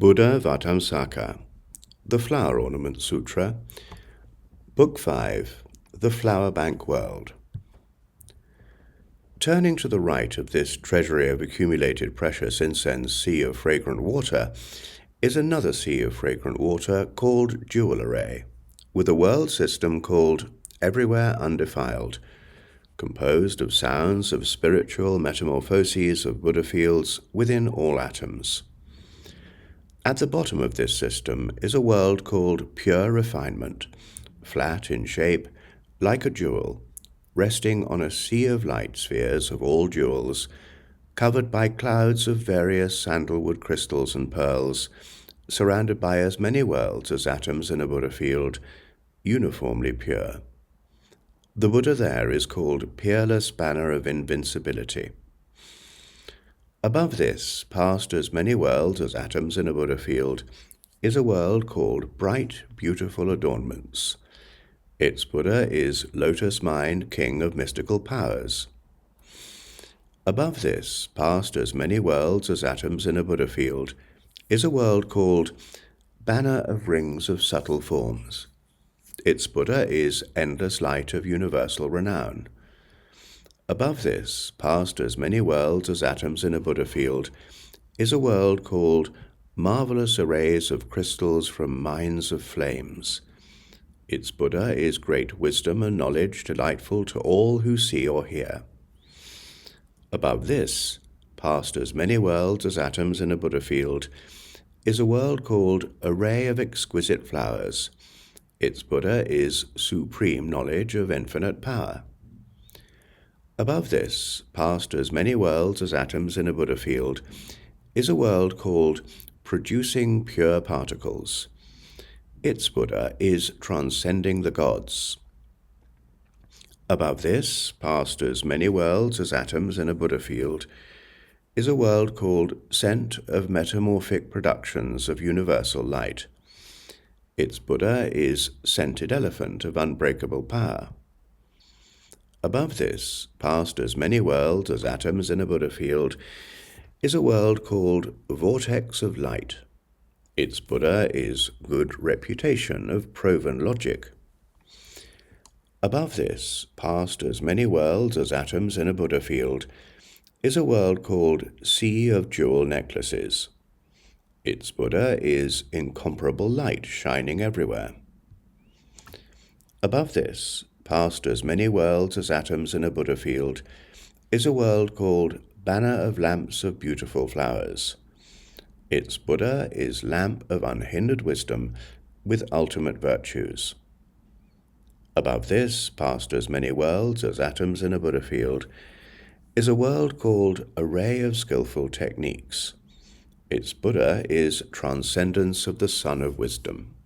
Buddhāvataṃsaka, the Flower Ornament Sutra, Book 5, The Flower Bank World. Turning to the right of this treasury of accumulated precious incense sea of fragrant water is another sea of fragrant water called Jewel Array, with a world system called Everywhere Undefiled, composed of sounds of spiritual metamorphoses of Buddha fields within all atoms. At the bottom of this system is a world called Pure Refinement, flat in shape, like a jewel, resting on a sea of light spheres of all jewels, covered by clouds of various sandalwood crystals and pearls, surrounded by as many worlds as atoms in a Buddha field, uniformly pure. The Buddha there is called Peerless Banner of Invincibility. Above this, past as many worlds as atoms in a Buddha field, is a world called Bright, Beautiful Adornments. Its Buddha is Lotus Mind, King of Mystical Powers. Above this, past as many worlds as atoms in a Buddha field, is a world called Banner of Rings of Subtle Forms. Its Buddha is Endless Light of Universal Renown. Above this, past as many worlds as atoms in a Buddha field, is a world called Marvelous Arrays of Crystals from Mines of Flames. Its Buddha is Great Wisdom and Knowledge delightful to all who see or hear. Above this, past as many worlds as atoms in a Buddha field, is a world called Array of Exquisite Flowers. Its Buddha is Supreme Knowledge of Infinite Power. Above this, past as many worlds as atoms in a Buddha field, is a world called Producing Pure Particles. Its Buddha is Transcending the Gods. Above this, past as many worlds as atoms in a Buddha field, is a world called Scent of Metamorphic Productions of Universal Light. Its Buddha is Scented Elephant of Unbreakable Power. Above this, past as many worlds as atoms in a Buddha field, is a world called Vortex of Light. Its Buddha is Good Reputation of Proven Logic. Above this, past as many worlds as atoms in a Buddha field, is a world called Sea of Jewel Necklaces. Its Buddha is Incomparable Light shining everywhere. Above this, past as many worlds as atoms in a Buddha field, is a world called Banner of Lamps of Beautiful Flowers. Its Buddha is Lamp of Unhindered Wisdom with ultimate virtues. Above this, past as many worlds as atoms in a Buddha field, is a world called Array of Skillful Techniques. Its Buddha is Transcendence of the Sun of Wisdom.